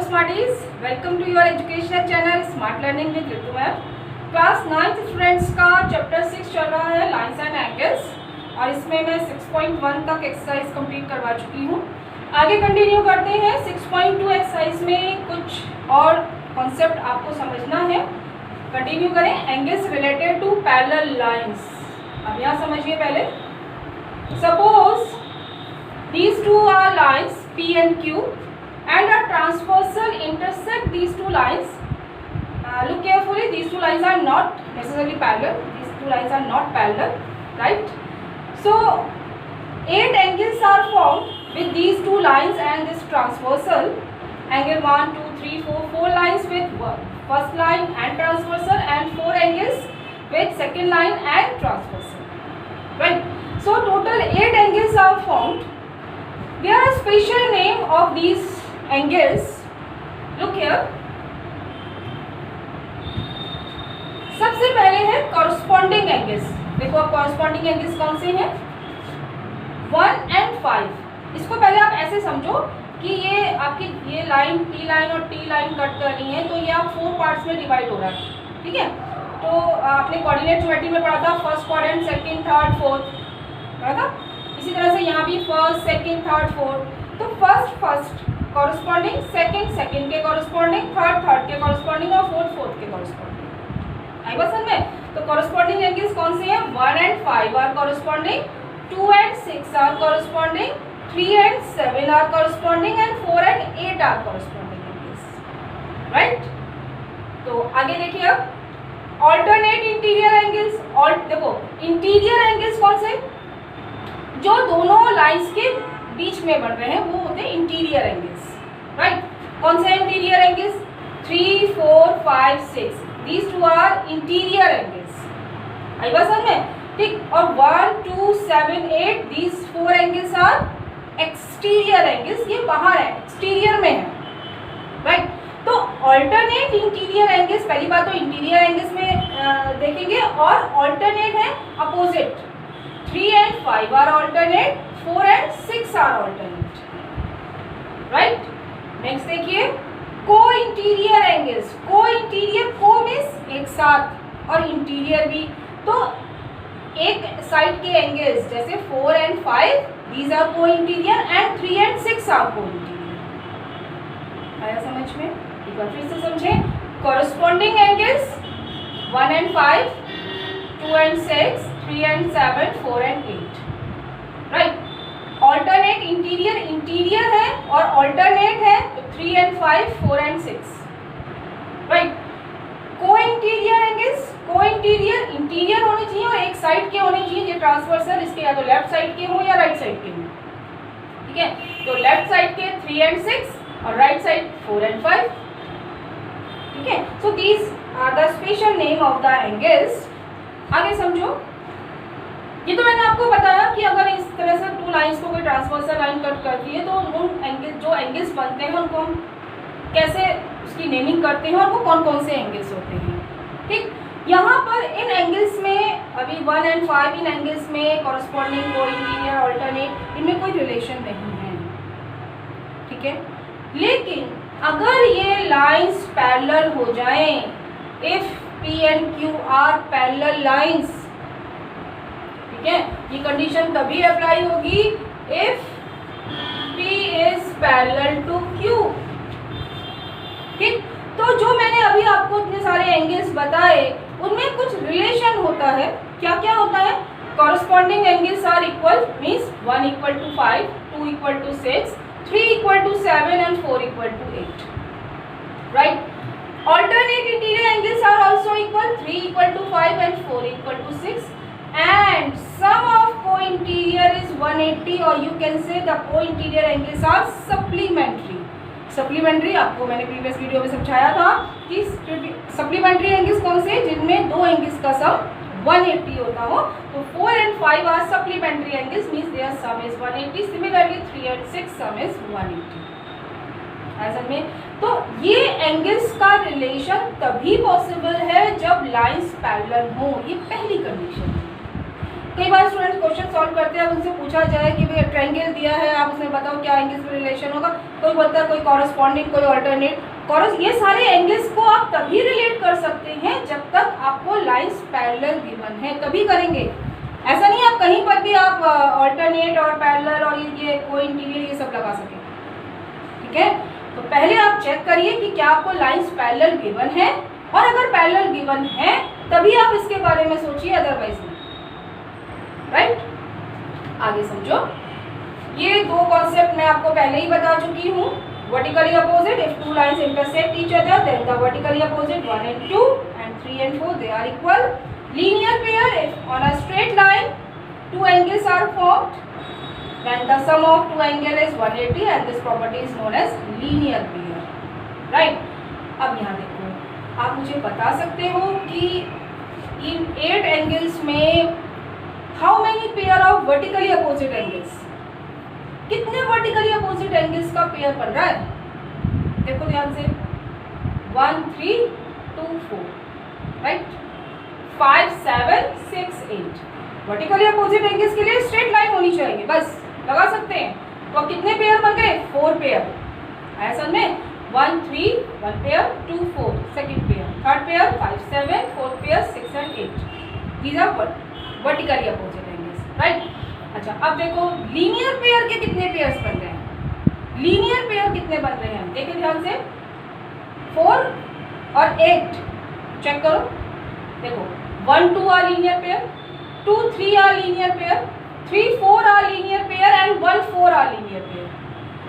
Smarties, welcome to your educational channel Smart Learning with Ritu ma'am. Class 9th students का chapter 6 चल रहा है lines and angles और इसमें मैं 6.1 तक एक्सरसाइज कंप्लीट करवा चुकी हूँ। आगे कंटिन्यू करते हैं। 6.2 एक्सरसाइज में कुछ और कॉन्सेप्ट आपको समझना है। कंटिन्यू करें। Angles related to parallel lines. अब यहाँ समझिए पहले। Suppose these two are lines P and Q and a transversal intersect these two lines. Look carefully, these two lines are not necessarily parallel. These two lines are not parallel, right? So 8 angles are formed with these two lines and this transversal. Angle 1, 2, 3, 4, 4 lines with first line and transversal and 4 angles with second line and transversal, right? So total 8 angles are formed. There are special name of these angles. Look here. सबसे पहले है corresponding angles। देखो अब corresponding angles कौन से हैं? 1 and 5। इसको पहले आप ऐसे समझो कि ये आपकी ये लाइन P लाइन और T लाइन कट कर रही है, तो ये आप 4 पार्ट्स में डिवाइड हो रहा है, ठीक है। तो आपने कोऑर्डिनेट ज्योमेट्री में पढ़ा था first quadrant, second, third, fourth पढ़ा था। इसी तरह से यहाँ भी फर्स्ट, सेकंड, थर्ड, फोर्थ। तो फर्स्ट कॉरस्पॉन्डिंग, सेकंड के कॉरस्पॉन्डिंग, थर्ड के कॉरस्पॉन्डिंग और फोर्थ के कॉरस्पॉन्डिंग। आई बात समझ में? तो कॉरस्पॉन्डिंग एंगल्स कौन से हैं? 1 and 5 are corresponding, 2 and 6 are corresponding, 3 and 7 are corresponding and 4 and 8 are corresponding angles, right. तो आगे देखिए अब ऑल्टरनेट इंटीरियर एंगल्स। और देखो इंटीरियर एंगल्स कौन से? जो दोनों लाइंस के बीच में बन रहे हैं वो होते हैं इंटीरियर एंगल्स, राइट। कौन से interior angles? 3, 4, 5, 6 these two are interior angles. आई बात समझ में? ठीक। और 1, 2, 7, 8 these 4 angles are exterior angles. ये बाहर है, एक्सटीरियर में है, राइट। तो ऑल्टरनेट इंटीरियर एंगल्स, पहली बात तो इंटीरियर एंगल्स में देखेंगे और ऑल्टरनेट है opposite. 3 and 5 are alternate, 4 and 6 are alternate, right? Next देखिए co-interior angles। co-interior, co means एक साथ और interior भी। तो एक साइड के एंगल्स जैसे 4 and 5 these are co-interior and 3 and 6 are co-interior। आया समझ में? एक बार फिर से समझें। corresponding angles 1 and 5, 2 and 6, 3 and 7, 4 and 8, right. Alternate interior है और ऑल्टरनेट है 3 and 5, 4 and 6, राइट। को इंटीरियर एंगल्स, को इंटीरियर होने चाहिए और एक साइड के होने चाहिए। ये ट्रांसवर्सल इसके या तो लेफ्ट साइड के हो या राइट साइड के हो, ठीक है। तो लेफ्ट साइड के 3 and 6 और राइट साइड 4 and 5, ठीक है। So these are the special name of the angles. आगे समझो। ये तो मैंने आपको बताया कि अगर इस तरह से 2 लाइंस को कोई ट्रांसवर्सल लाइन कट करती है तो उन एंगल जो एंगल्स बनते हैं उनको हम कैसे उसकी नेमिंग करते हैं और वो कौन कौन से एंगल्स होते हैं, ठीक। यहाँ पर इन एंगल्स में अभी 1 and 5 इन एंगल्स में कॉरस्पॉन्डिंग, को इंटीरियर, ऑल्टरनेट इनमें कोई रिलेशन नहीं है, ठीक है। लेकिन अगर ये लाइंस पैरेलल हो जाएं, if P and Q are parallel lines, ठीक है, ये कंडीशन तभी अप्लाई होगी if P is parallel to Q, ठीक। तो जो मैंने अभी आपको इतने सारे एंगल्स बताए उनमें कुछ रिलेशन होता है। क्या क्या होता है? Corresponding angles are equal, means 1 equal to 5, 2 equal to 6, 3 equal to 7 and 4 equal to 8, right? Alternate interior angles are also equal, 3 equal to 5 and 4 equal to 6, and sum of co-interior is 180, or you can say the co-interior angles are supplementary। Supplementary आपको मैंने previous video में समझाया था कि supplementary angles कौन से? जिनमें 2 angles का सम 180 होता हो। तो 4 and 5 are supplementary angles, means their sum is 180। Similarly 3 and 6 sum is 180। ऐसा में तो ये एंगल्स का रिलेशन तभी पॉसिबल है जब लाइंस पैरेलल हो। ये पहली कंडीशन है। कई बार स्टूडेंट्स क्वेश्चन सॉल्व करते हैं, उनसे पूछा जाए कि भाई ट्रायंगल दिया है, आप उसमें बताओ क्या एंगल्स में रिलेशन होगा। कोई बोलता है कोई कॉरस्पॉन्डिंग, कोई ऑल्टरनेट। ये सारे एंगल्स को आप तभी रिलेट कर सकते हैं जब तक आपको लाइंस पैरेलल गिवन है, तभी करेंगे। ऐसा नहीं आप कहीं पर भी आप ऑल्टरनेट और पैरेलल और ये को इंटीरियर ये सब लगा सकें, ठीक है। तो पहले आप चेक करिए कि क्या आपको लाइंस पैरेलल गिवन है, और अगर पैरेलल गिवन है तभी आप इसके बारे में सोचिए, अदरवाइज नहीं, राइट। आगे समझो, ये दो कॉन्सेप्ट मैं आपको पहले ही बता चुकी हूँ। Vertically opposite, if two lines intersect each other than the vertically opposite 1 and 2 and 3 and 4 they are equal. Linear pair, if on a straight line two angles are formed then the sum of two angle is 180 and this property is known as linear pair, right। अब यहाँ देखो, आप मुझे बता सकते हो कि इन 8 angles में how many pair of vertically opposite angles, कितने वर्टिकली अपोजिट एंगल्स का पेयर बन रहा है। देखो ध्यान से, 1 3 2 4, राइट, 5 7 6 8। वर्टिकली अपोजिट एंगल्स के लिए स्ट्रेट लाइन होनी चाहिए, बस लगा सकते हैं। तो कितने पेयर बन गए, 4 पेयर। ऐसा में 1 3 1 pair, 2 4 second pair, third pair 5 7, fourth pair 6 and 8। These are vertically opposite angles, right. अच्छा, अब देखो लीनियर पेयर के कितने पेयर्स बन रहे हैं। लीनियर पेयर कितने बन रहे हैं, देखिए ध्यान से, 4 और 8 चेक करो। देखो 1 2 are linear pair, 2 3 are linear pair, 3 4 are linear pair and 1 4 are linear pair.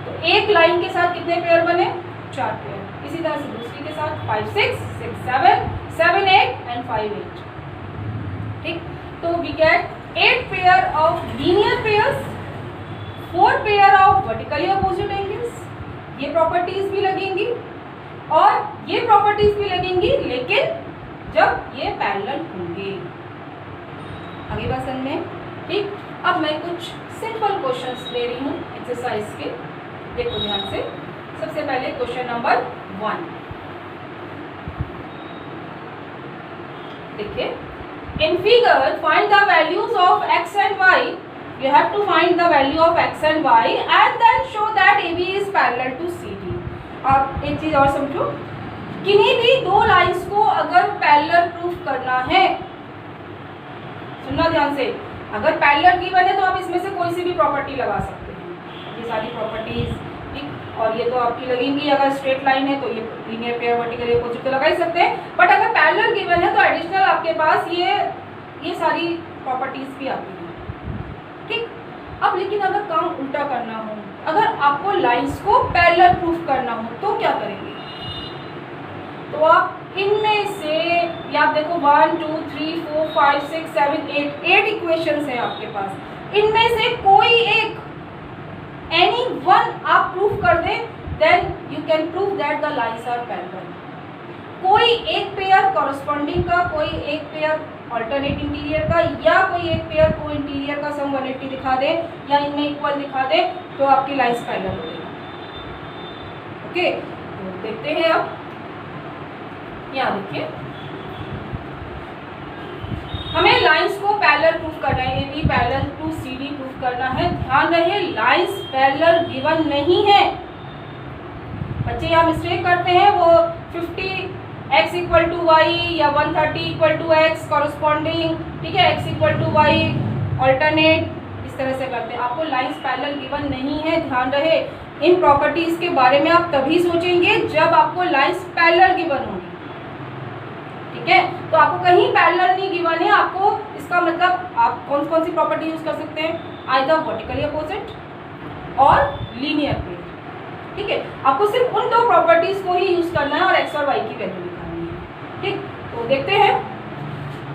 तो एक लाइन के साथ कितने पेयर बने, 4 पेयर। इसी तरह से दूसरी के साथ 5 6 6 7 7 8 and 5 8, ठीक। तो we get 8 pair of linear pairs, 4 pair of vertically opposite angles. ये प्रॉपर्टीज भी लगेंगी और ये प्रॉपर्टीज भी लगेंगी, लेकिन जब ये पैरेलल होंगे। आगे बात समझ में, ठीक। अब मैं कुछ सिंपल क्वेश्चंस ले रही हूँ एक्सरसाइज के, देखो ध्यान से। सबसे पहले क्वेश्चन नंबर 1 देखिए, in figure find the values of x and y, you have to find the value of x and y and then show that AB is parallel to CD। अब एक चीज और समझो, किन्हीं भी दो लाइंस को अगर पैरेलल प्रूफ करना है, सुनना ध्यान से, अगर पैरेलल गिवन है तो आप इसमें से कोई सी भी प्रॉपर्टी लगा सकते हैं, ये सारी प्रॉपर्टीज, ठीक। और ये तो आपकी लगेंगी, अगर स्ट्रेट लाइन है तो ये लीनियर पेयर वर्टिकली अपोजिट तो लगा ही सकते हैं, बट अगर पैरेलल गिवन है तो एडिशनल आपके पास ये सारी प्रॉपर्टीज भी आती हैं, ठीक। अब लेकिन अगर काम उल्टा करना हो, अगर आपको लाइंस को पैरेलल प्रूफ करना हो तो क्या करेंगे। तो आप इनमें से, या आप देखो 1 2 3 4 5 6 7 8 इक्वेशंस हैं आपके पास, इनमें से कोई एक एनी वन आप प्रूफ कर दें, then you can prove that the lines are parallel. कोई एक पेयर कॉरस्पॉन्डिंग का, कोई एक पेयर ऑल्टरनेट इंटीरियर का, या कोई एक पेयर को इंटीरियर का सम 180 दिखा दे या इनमें इक्वल दिखा दे, तो आपकी लाइंस पैरेलल हो जाएगी। ओके, तो देखते हैं अब यहाँ देखिए, हमें लाइंस को पैरेलल प्रूफ करना है, AB parallel to CD proof करना है। ध्यान रहे, लाइंस पैरेलल गिवन नहीं है। बच्चे यहाँ मिस्टेक करते हैं, वो 50x इक्वल टू वाई या 130 इक्वल टू एक्स कॉरस्पॉन्डिंग, ठीक है, x equal to y alternate, इस तरह से करते हैं। आपको लाइंस पैरेलल गिवन नहीं है, ध्यान रहे। इन प्रॉपर्टीज के बारे में आप तभी सोचेंगे जब आपको लाइंस पैरेलल गिवन होंगी, ठीक है। तो आपको कहीं पैरेलल नहीं गिवन है, आपको इसका मतलब आप कौन कौन सी प्रॉपर्टी यूज कर सकते हैं, आइदर वर्टिकली अपोजिट और लीनियर पेयर, ठीक है। आपको सिर्फ उन दो प्रॉपर्टीज को ही यूज करना है और एक्स और वाई की वैल्यू निकालनी है, ठीक। तो देखते हैं,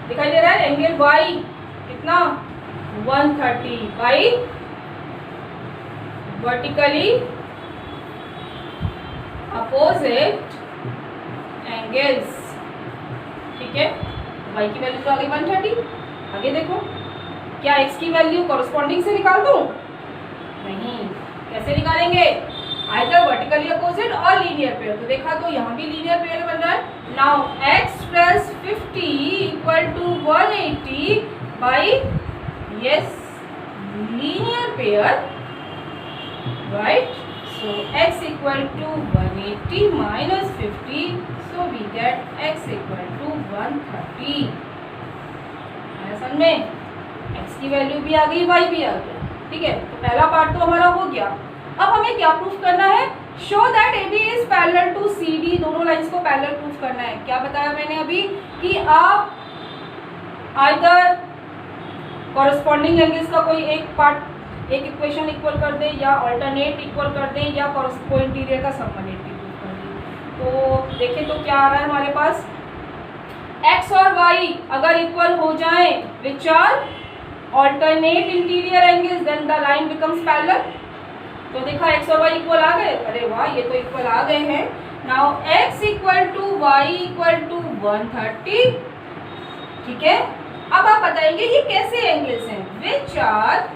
दिखाई दे रहा है एंगल वाई कितना 130 बाई वर्टिकली अपोजिट एंगल्स, ठीक है। y की वैल्यू तो आ गई 130। आगे देखो, क्या x की वैल्यू कॉरस्पॉन्डिंग से निकाल दूं, नहीं, कैसे निकालेंगे, आइदर वर्टिकली अपोजिट और लीनियर पेयर। तो देखा, तो यहाँ भी लीनियर पेयर बन रहा है। Now x plus 50 equal to 180 by, yes, linear pair, right. So x equal to 180 minus 50, so we get x equal to 130. समझ में x की वैल्यू भी आ गई, y भी आ गया, ठीक है। तो पहला पार्ट तो हमारा हो गया। अब हमें क्या प्रूफ करना है? Show that AB is parallel to CD, दोनों लाइंस को पैरेलल प्रूफ करना है। क्या बताया मैंने अभी कि आप आइदर कॉरेस्पॉन्डिंग एंगल्स का कोई एक पार्ट एक इक्वेशन इक्वल कर दें, या अल्टरनेट इक्वल कर दें, या कोइंटीरियर का सबमरीनेट प्रूफ कर दें। तो देखें तो क्या आ रहा है हमारे पास, x और y अगर इक्वल हो जाए which are alternate interior angles, then the line becomes parallel. तो देखा x और y इक्वल आ गए, अरे वाह ये तो इक्वल आ गए हैं। Now x equal to y equal to 130, ठीक है। अब आप बताएंगे ये कैसे एंगल्स हैं? Which are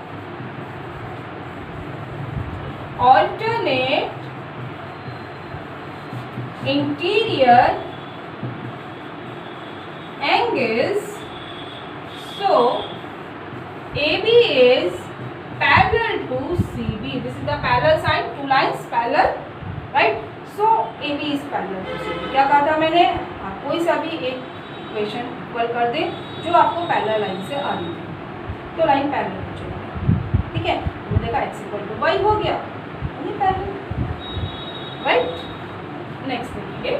alternate interior angles, so AB is parallel to CB. This is the parallel sign, two lines parallel, right? So AB is parallel to CB. क्या कहा था मैंने? आप कोई सा भी एक इक्वेशन इक्वल कर दे जो आपको पैरेलल लाइन से आ रही है, तो लाइन पैरेलल हो जाएगी, ठीक है। तो देखा x इक्वल टू y हो गया, राइट। नेक्स्ट देखिए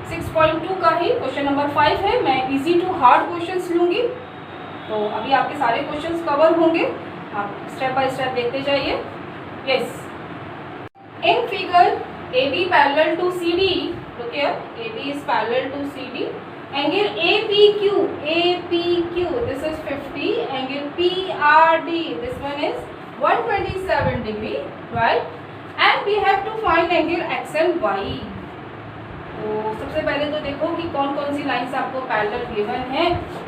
6.2 का ही क्वेश्चन नंबर 5 है। मैं इजी टू हार्ड क्वेश्चंस लूंगी, तो अभी आपके सारे क्वेश्चंस कवर होंगे, आप स्टेप बाय स्टेप देखते जाइए। Yes, in figure AB parallel to CD, look here, AB is parallel to CD. Angle APQ, this is 50. Angle PRD, this one is 127 degree, right? And we have to find angle X and Y. तो सबसे पहले तो देखो कि कौन कौन सी lines आपको parallel given है।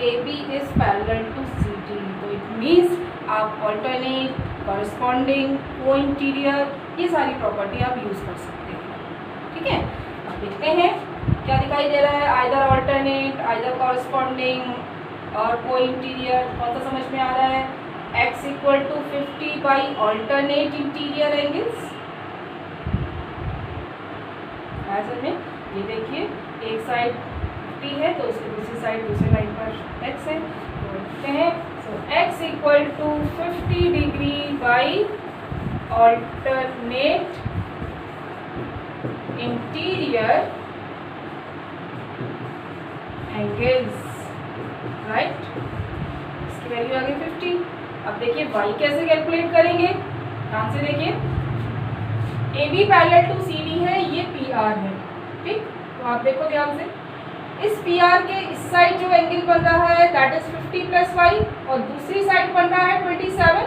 AB is parallel to CD, तो इट मीन्स आप ऑल्टरनेट, कॉरेस्पॉन्डिंग, को इंटीरियर, ये सारी प्रॉपर्टी आप यूज कर सकते हैं, ठीक है। अब देखते हैं क्या दिखाई दे रहा है, आइदर ऑल्टरनेट, आइदर कॉरेस्पॉन्डिंग और को इंटीरियर। कौन सा समझ में आ रहा है? x equal to 50 by alternate interior angles. समझ में? ये देखिए एक साइड 50 है तो उसकी दूसरी साइड दूसरी लाइन पर x है, तो लिखते हैं so x equal to 50 degree by alternate interior angles, right. इसकी वैल्यू आ गई 50। अब देखिए y कैसे कैलकुलेट करेंगे, ध्यान से देखिए। AB पैरेलल टू CD है, ये PR है, ठीक। तो आप देखो ध्यान से, इस PR के इस साइड जो एंगल बन रहा है दैट इज 50 प्लस y, और दूसरी साइड बन रहा है 27,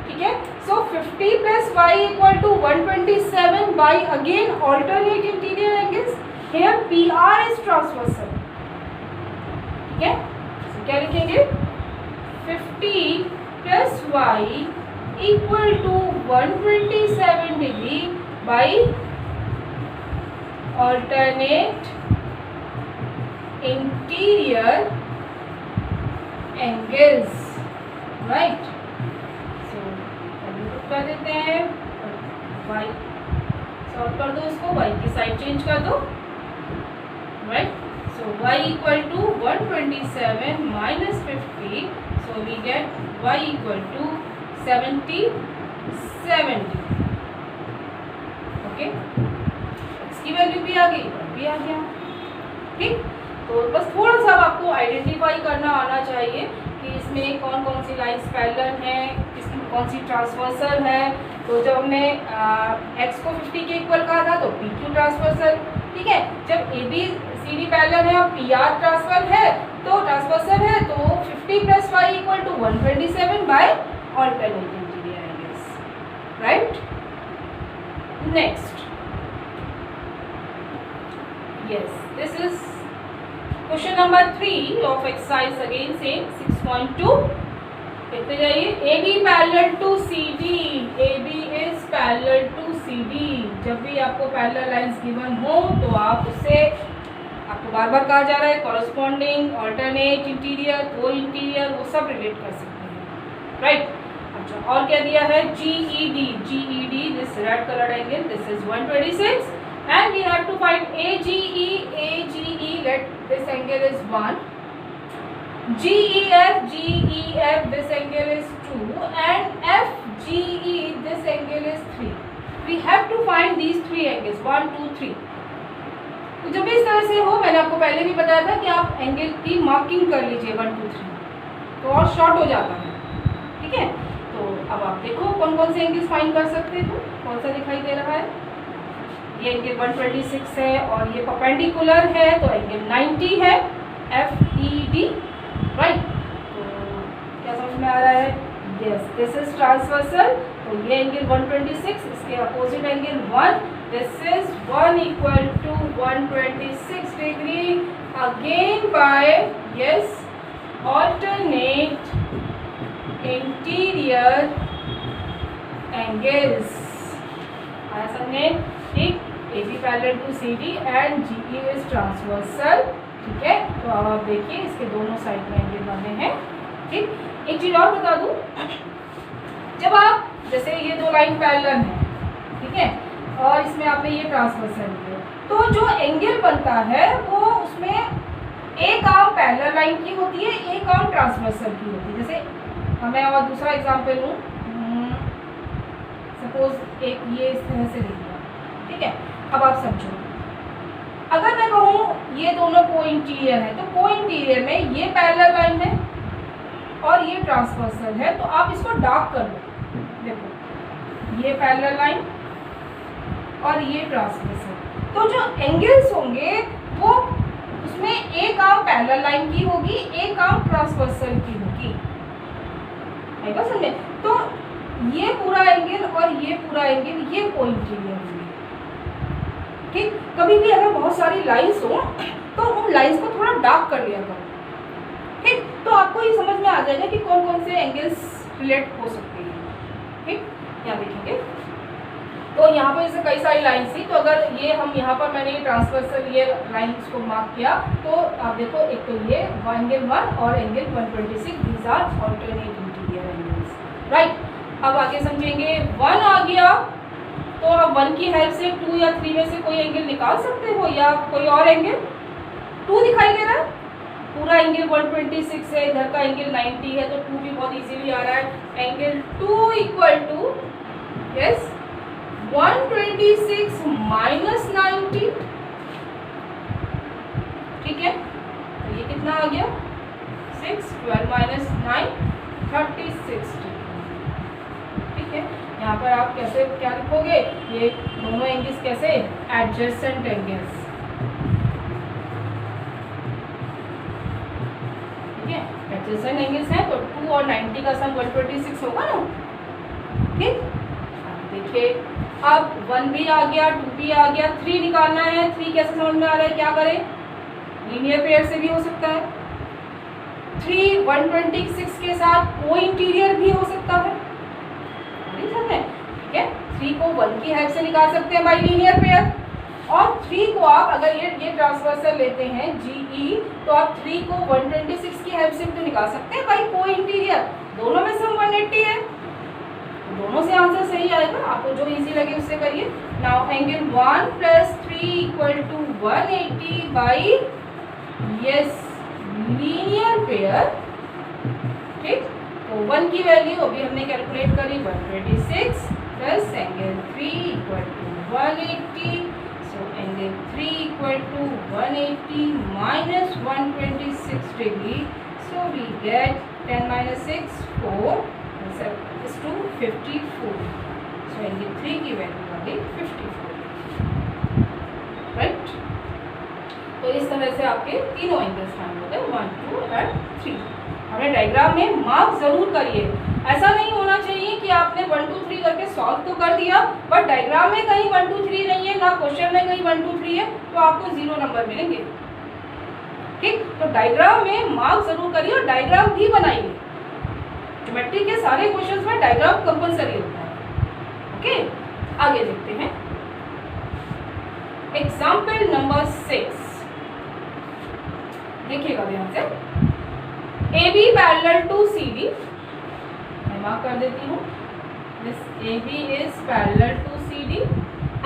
ठीक है। So 50 plus y equal to 127 by again alternate interior angles. Here PR is transversal, ठीक है। तो क्या लिखेंगे? 50 plus y equal to 127 degree by alternate interior angles, right. So कर देते हैं, y सॉल्व कर दो इसको, y की साइड चेंज कर दो, right. So y equal to 127 minus 50, so we get y equal to 77. Okay, x की वैल्यू भी आ गई, y भी आ गया, ठीक। तो बस थोड़ा सा आपको आइडेंटिफाई करना आना चाहिए कि इसमें कौन कौन सी लाइन्स पैरेलल हैं, इसमें कौन सी ट्रांसवर्सल है। तो जब हमने x को 50 के इक्वल कहा था तो PQ ट्रांसवर्सल, ठीक है। जब AB CD पैरेलल है और PR ट्रांसवर्सल है तो 50 plus y equal to 127 by alternate interior angles, right. Next, yes, this is question number 3 of exercise again same 6.2। देखते जाइए। AB parallel to CD, AB is parallel to CD। जब भी आपको parallel lines given हो तो आप उससे, आपको बार बार कहा जा रहा है कॉरेस्पॉन्डिंग, ऑल्टरनेट इंटीरियर, को इंटीरियर, वो सब रिलेट कर सकते हैं, राइट। अब अच्छा, और क्या दिया है, GED, this red coloured angle, this is 126 and we have to find AGE, let this angle is 1, GEF, this angle is 2 and FGE, this angle is 3. We have to find these three angles, 1 2 3. तो जब इस तरह से हो, मैंने आपको पहले भी बताया था कि आप एंगल की मार्किंग कर लीजिए 1 2 3, तो और शॉर्ट हो जाता है, ठीक है। तो अब आप देखो कौन कौन से एंगल्स फाइंड कर सकते हो, कौन सा दिखाई दे रहा है, ये एंगल 126 है और ये परपेंडिकुलर है तो एंगल 90 है, FED, राइट। तो क्या समझ में आ रहा है, यस दिस इज ट्रांसवर्सल, तो ये एंगल 126, इसके opposite angle 1, this is 1 equal to 126 degree again by yes alternate interior angles, आया समझे, ठीक। AB parallel to CD and GE is transversal, ठीक है। तो अब आप देखिए इसके दोनों साइड में एंगल बने हैं, ठीक। एक चीज और बता दूं, जब आप जैसे ये दो लाइन पैरेलल है, ठीक है, और इसमें आपने ये ट्रांसवर्सल लिया, तो जो एंगल बनता है वो उसमें एक आर्म पैरेलल लाइन की होती है, एक आर्म ट्रांसवर्सल की होती है। जैसे मैं और दूसरा एग्जांपल लूँ, सपोज एक ये इस तरह से ले लिया, ठीक है। अब आप समझो, अगर मैं कहूँ ये दोनों को इंटीरियर है, तो को इंटीरियर में ये पैरेलल लाइन है और ये ट्रांसवर्सल है, तो आप इसको डार्क कर लो, देखो ये पैरेलल लाइन और ये ट्रांसवर्सल, तो जो एंगल्स होंगे वो उसमें एक आर्म पैरेलल लाइन की होगी, एक आर्म ट्रांसवर्सल की होगी, आएगा समझे। तो ये पूरा एंगल और ये पूरा एंगल ये कोइंटीरियर होंगे, ठीक। कभी भी अगर बहुत सारी लाइंस हो तो उन लाइंस को थोड़ा डार्क कर लिया करो, ठीक। तो आपको ये समझ में आ जाएगा कि कौन कौन से एंगल्स रिलेट हो सकते हैं, ठीक। यहाँ देखेंगे तो यहाँ पर जैसे कई सारी लाइन्स थी, तो अगर ये हम यहाँ पर मैंने ये ट्रांसवर्सल ये लाइन्स को मार्क किया, तो आप देखो एक तो ये एंगल 1 और angle 126, these are alternate interior angles, right. अब आगे समझेंगे, 1 आ गया तो अब 1 की हेल्प से 2 या 3 में से कोई एंगल निकाल सकते हो, या कोई और एंगल 2 दिखाई दे रहा है, पूरा एंगल 126 है, इधर का एंगल 90 है, तो 2 भी बहुत इजीली आ रहा है। Angle 2 equal to yes 126 minus 90, ठीक है। तो ये कितना आ गया, 6, 12 माइनस 9, 36, ठीक है। यहाँ पर आप कैसे क्या लिखोगे, ये दोनों एंगल्स कैसे, एडजेसेंट एंगल्स, ठीक है। एडजेसेंट एंगल्स हैं तो 2 और 90 का सम 126 होगा ना, ठीक। देखिए अब 1 भी आ गया, 2 भी आ गया, 3 निकालना है। 3 कैसे समझ में आ रहा है, क्या करें, लीनियर पेयर से भी हो सकता है। 3 126 के साथ को इंटीरियर भी हो सकता है, ठीक है। 3 को 1 की हेल्प से निकाल सकते हैं बाई लीनियर पेयर, और 3 को आप अगर ये ट्रांसवर्सल लेते हैं GE, तो आप 3 को 126 की हेल्प से भी तो निकाल सकते हैं बाई को इंटीरियर, दोनों में सम 180 है, दोनों से आंसर सही आएगा, आपको जो इजी लगे उससे करिए। Now angle 1 plus 3 equal to 180 by yes linear pair, ठीक। तो 1 की वैल्यू अभी हमने कैलकुलेट करी 126 plus angle 3 equal to 180, so angle 3 equal to 180 minus 126 degree, so we get 10 minus 6 4 is to 54, so angle 3 की वैल्यू आ गई 54, राइट। तो इस तरह से आपके तीनों एंगल्स फाइंड होते हैं, 1 2 एंड 3। हमें डायग्राम में मार्क जरूर करिए, ऐसा नहीं होना चाहिए कि आपने 1 2 3 करके सॉल्व तो कर दिया, बट डायग्राम में कहीं 1 2 3 नहीं है, ना क्वेश्चन में कहीं 1 2 3 है, तो आपको 0 नंबर मिलेंगे, ठीक। तो डायग्राम में मार्क जरूर करिए और डायग्राम भी बनाइए। ज्योमेट्री के सारे क्वेश्चंस में डायग्राम कंपलसरी होता है, ओके। आगे देखते हैं, एग्जाम्पल नंबर 6, देखिएगा ध्यान से। AB पैरेलल टू CD, मैं मार्क कर देती हूँ. This AB is parallel to CD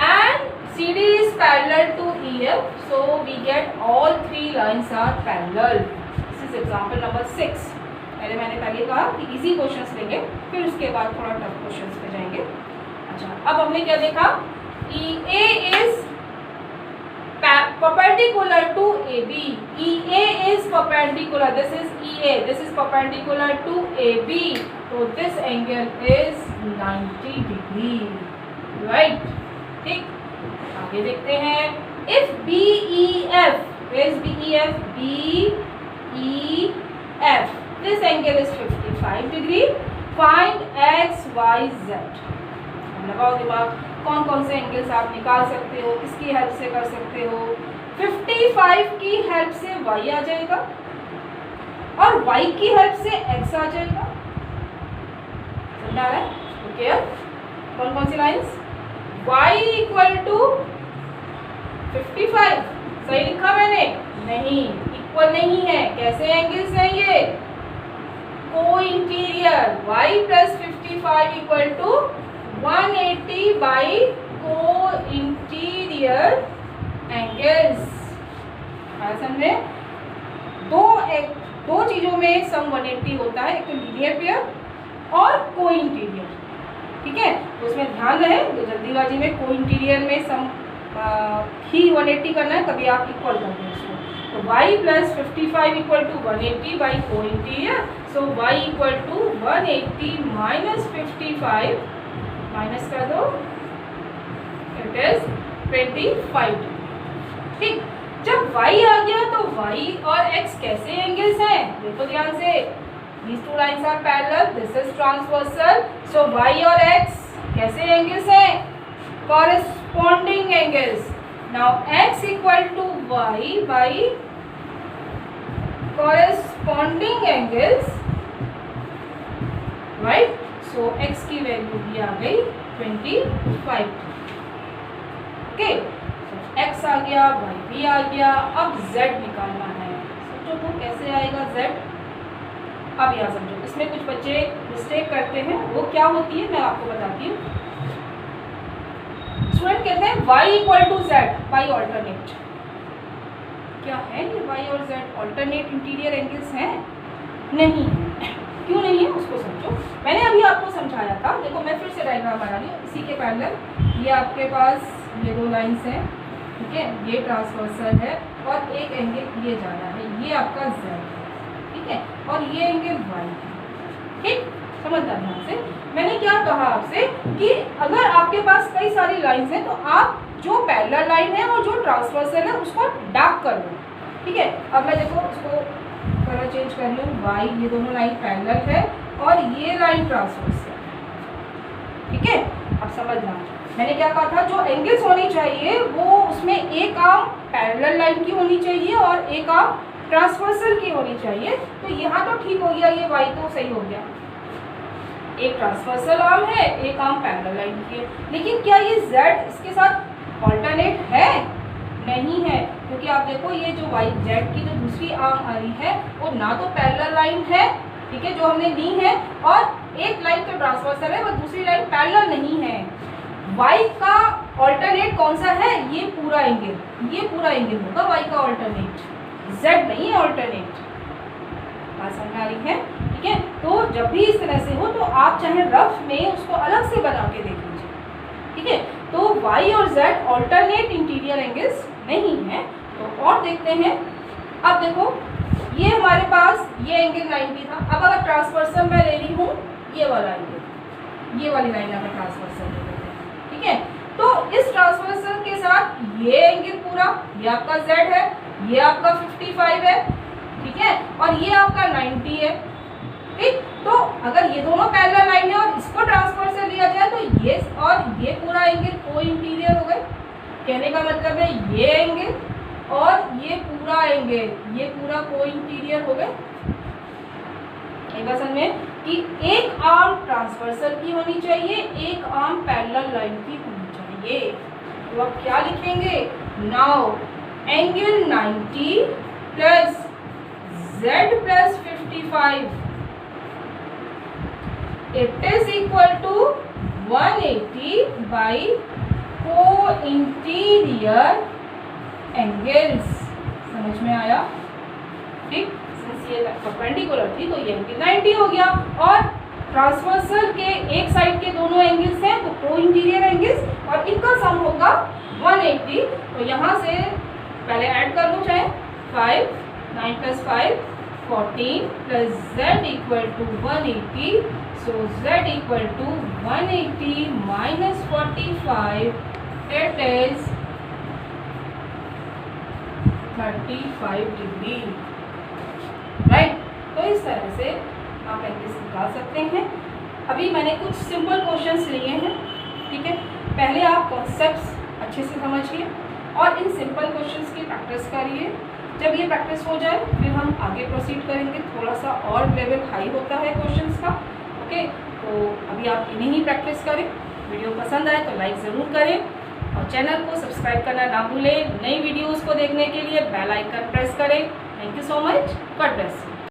and CD is parallel to EF. So we get all three lines are parallel. This is example number 6. मैंने पहले कहा कि इजी क्वेश्चंस लेंगे, फिर उसके बाद थोड़ा टफ क्वेश्चंस पे जाएंगे. अच्छा, अब हमने क्या देखा? EA is perpendicular to AB. EA is perpendicular. This is EA. This is perpendicular to AB. So this angle is 90 degree. Right? ठीक. आगे देखते हैं. If BEF, where is BEF? BEF. This angle is 55 degree. Find X, Y, Z. लगाओ दिमाग. कौन कौन से angles आप निकाल सकते हो, किसकी हेल्प से कर सकते हो? 55 की हेल्प से y आ जाएगा और y की हेल्प से x आ जाएगा. समझ आ रहा है? ओके, कौन कौन सी लाइंस? y equal to 55. सही लिखा मैंने? नहीं, इक्वल नहीं है. कैसे एंगल्स हैं ये? Co interior. y plus 55 equal to 180 by को इंटीरियर एंगल्स. समझे? दो चीजों में सम 180 होता है, एक तो लीनियर पेयर और को इंटीरियर. ठीक है, तो उसमें ध्यान रहे, तो जल्दीबाजी में को इंटीरियर में सम ही 180 करना है, कभी आप इक्वल कर दें उसको. तो y plus 55 equal to 180 by को interior. So y equal to 180 minus 55, minus कर दो, इट इज 25. ठीक, जब y आ गया तो y और x कैसे एंगल्स हैं? देखो ध्यान से. These two lines are parallel. This is transversal. So y और x कैसे एंगल्स हैं? Corresponding angles. Now x equal to y by corresponding angles. Right? So x की वैल्यू भी आ गई 25. ओके, x आ गया, y भी आ गया. अब z निकालना है. सोचो तो कैसे आएगा z? अब यहाँ समझो, इसमें कुछ बच्चे मिस्टेक करते हैं, वो क्या होती है मैं आपको बताती हूँ. स्टूडेंट कहते हैं y equal to z by alternate. क्या है ये y और z? ऑल्टरनेट इंटीरियर एंगल्स हैं? नहीं. क्यों नहीं है उसको समझो. मैंने अभी आपको समझाया था. देखो मैं फिर से डायग्राम बना रही हूँ इसी के पैरेलल. ये आपके पास ये दो लाइंस हैं. ठीक है, ये ट्रांसवर्सल है और एक एंगल ये जा रहा है, ये आपका z है. ठीक है, और ये एंगल y है. ठीक, समझना ध्यान से. मैंने क्या कहा आपसे कि अगर आपके पास कई सारी लाइंस हैं तो आप जो पैरेलल लाइन है और जो ट्रांसवर्सल है उसको डार्क कर लो. ठीक है, अब मैं देखो उसको कलर चेंज कर लूँ. y, ये दोनों लाइन पैरेलल है और ये लाइन ट्रांसवर्सल है. ठीक है, अब समझना मैंने क्या कहा था. जो एंगल्स होनी चाहिए वो उसमें एक आर्म पैरेलल लाइन की होनी चाहिए और एक आर्म ट्रांसवर्सल की होनी चाहिए. तो यहाँ तो ठीक हो गया, ये y तो सही हो गया. एक ट्रांसवर्सल आर्म है, एक आर्म पैरेलल लाइन की है. लेकिन क्या ये z इसके साथ ऑल्टरनेट है? नहीं है, क्योंकि आप देखो ये जो y z की जो दूसरी आर्म आ रही है वो ना तो पैरेलल लाइन है. ठीक है, जो हमने ली है, और एक लाइन तो ट्रांसवर्सल है, वो दूसरी लाइन पैरेलल नहीं है. y का ऑल्टरनेट कौन सा है? ये पूरा एंगल. ये पूरा एंगल होगा y का ऑल्टरनेट, z नहीं है ऑल्टरनेट. बात समझ आ रही है? ठीक है, तो जब भी इस तरह से हो तो आप चाहे रफ में उसको अलग से बना के देख लीजिए. ठीक है, तो y और z ऑल्टरनेट इंटीरियर एंगल्स नहीं है. तो और देखते हैं. अब देखो ये हमारे पास ये एंगल 90 था. अब अगर ट्रांसवर्सल मैं ले रही हूँ ये वाला एंगल, ये वाली लाइन अगर ट्रांसवर्सल ले लेते हैं. ठीक है, तो इस ट्रांसवर्सल के साथ ये एंगल पूरा, ये आपका z है, ये आपका 55 है. ठीक है, और ये आपका 90 है. ठीक, तो अगर ये दोनों पैरेलल लाइन है और इसको ट्रांसवर्सल लिया जाए तो ये और ये पूरा एंगल को इंटीरियर हो गए. कहने का मतलब है ये एंगल और ये पूरा एंगल, ये पूरा को इंटीरियर हो गए. एक बात समझ में कि एक आर्म ट्रांसवर्सल की होनी चाहिए, एक आर्म पैरेलल लाइन की होनी चाहिए. तो अब क्या लिखेंगे? Now angle 90 plus z plus 55 it is equal to 180 by को इंटीरियर एंगल्स। समझ में आया? ठीक, सिंस ये परपेंडिकुलर थी तो ये एंगल 90 हो गया, और ट्रांसवर्सल के एक साइड के दोनों एंगल्स हैं तो को इंटीरियर एंगल्स, और इनका सम होगा 180। तो यहाँ से पहले ऐड कर लो, चाहे 5, 9 + 5 14 plus z equal to 180। So z equal to 180 minus 45, it is 35 degree, right. तो इस तरह से आप एंगल्स निकाल सकते हैं। अभी मैंने कुछ सिंपल क्वेश्चंस लिए हैं, ठीक है। पहले आप कॉन्सेप्ट्स अच्छे से समझिए और इन सिंपल क्वेश्चंस की प्रैक्टिस करिए। जब ये प्रैक्टिस हो जाए फिर हम आगे प्रोसीड करेंगे, थोड़ा सा और लेवल हाई होता है क्वेश्चंस का, ओके। तो अभी आप इन्हीं ही प्रैक्टिस करें। वीडियो पसंद आए तो लाइक ज़रूर करें और चैनल को सब्सक्राइब करना ना भूलें। नई वीडियोज़ को देखने के लिए बेल आइकन प्रेस करें। Thank you so much. God bless you.